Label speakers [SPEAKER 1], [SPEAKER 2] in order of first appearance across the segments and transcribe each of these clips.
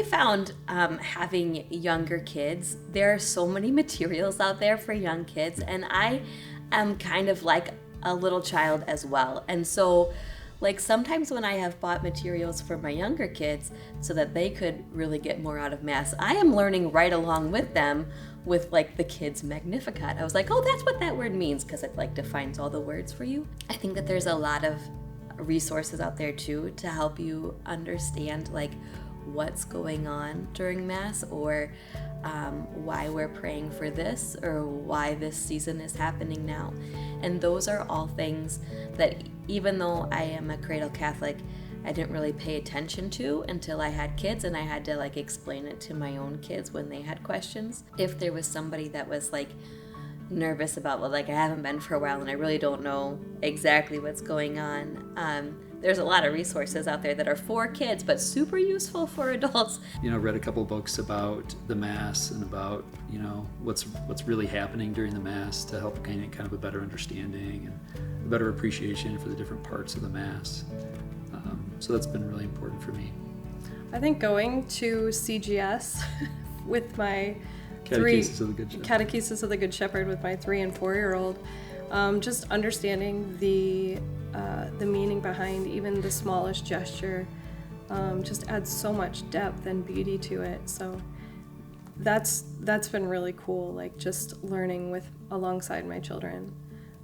[SPEAKER 1] found having younger kids, there are so many materials out there for young kids, and I am kind of like a little child as well. And so like sometimes when I have bought materials for my younger kids so that they could really get more out of Mass, I am learning right along with them with like the kids' Magnificat. I was like, oh, that's what that word means, because it like defines all the words for you. I think that there's a lot of resources out there too to help you understand like what's going on during Mass, or why we're praying for this, or why this season is happening now. And those are all things that even though I am a cradle Catholic, I didn't really pay attention to until I had kids, and I had to like explain it to my own kids when they had questions. If there was somebody that was like nervous about, well, like I haven't been for a while and I really don't know exactly what's going on, there's a lot of resources out there that are for kids but super useful for adults.
[SPEAKER 2] Read a couple books about the Mass and about what's really happening during the Mass to help gain kind of a better understanding and a better appreciation for the different parts of the Mass. So that's been really important for me.
[SPEAKER 3] I think going to CGS with my
[SPEAKER 2] Catechesis of the Good Shepherd with my 3 and 4-year-old, just understanding the meaning behind even the smallest gesture just adds so much depth and beauty to it. So that's been really cool, like just learning alongside my children.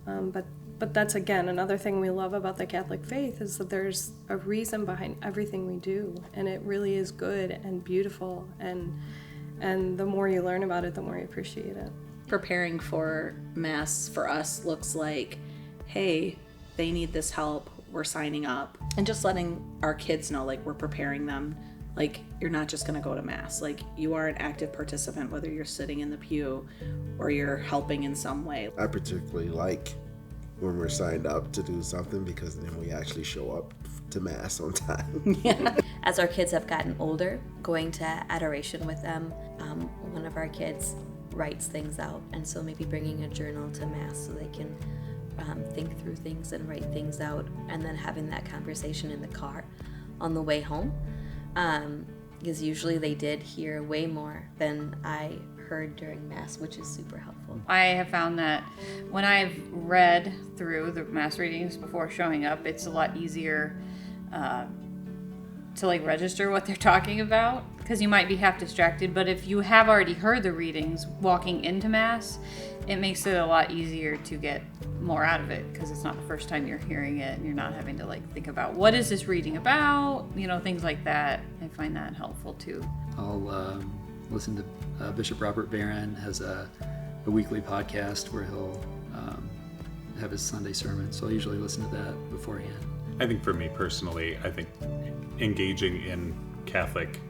[SPEAKER 2] But that's, again, another thing we love about the Catholic faith is that there's a reason behind everything we do, and it really is good and beautiful, and the more you learn about it, the more you appreciate it.
[SPEAKER 4] Preparing for Mass for us looks like, hey, they need this help, we're signing up. And just letting our kids know, like, we're preparing them. Like, you're not just going to go to Mass. Like, you are an active participant, whether you're sitting in the pew or you're helping in some way.
[SPEAKER 5] I particularly like when we're signed up to do something, because then we actually show up to Mass on time.
[SPEAKER 1] Yeah. As our kids have gotten older, going to adoration with them, one of our kids writes things out, and so maybe bringing a journal to Mass so they can think through things and write things out, and then having that conversation in the car on the way home, because usually they did hear way more than I heard during Mass, which is super helpful.
[SPEAKER 6] I have found that when I've read through the Mass readings before showing up, it's a lot easier to like register what they're talking about, because you might be half distracted. But if you have already heard the readings walking into Mass, it makes it a lot easier to get more out of it, because it's not the first time you're hearing it, and you're not having to like think about what is this reading about, things like that. I find that helpful too.
[SPEAKER 2] I'll listen to Bishop Robert Barron has a weekly podcast where he'll have his Sunday sermon, so I usually listen to that beforehand.
[SPEAKER 7] I think for me personally, I think engaging in Catholic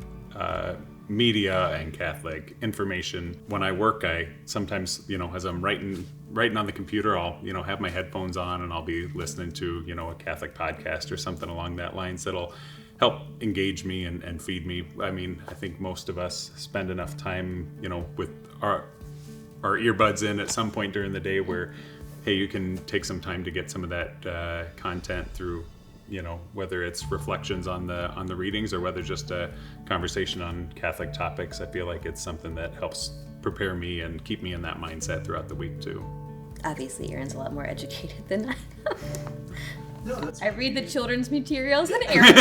[SPEAKER 7] media and Catholic information. When I work, I sometimes, as I'm writing on the computer, I'll, have my headphones on and I'll be listening to, a Catholic podcast or something along that lines that'll help engage me and feed me. I mean, I think most of us spend enough time, with our earbuds in at some point during the day where, hey, you can take some time to get some of that content through, whether it's reflections on the readings or whether just a conversation on Catholic topics. I feel like it's something that helps prepare me and keep me in that mindset throughout the week too.
[SPEAKER 1] Obviously, Aaron's a lot more educated than I am. I read the children's materials and Aaron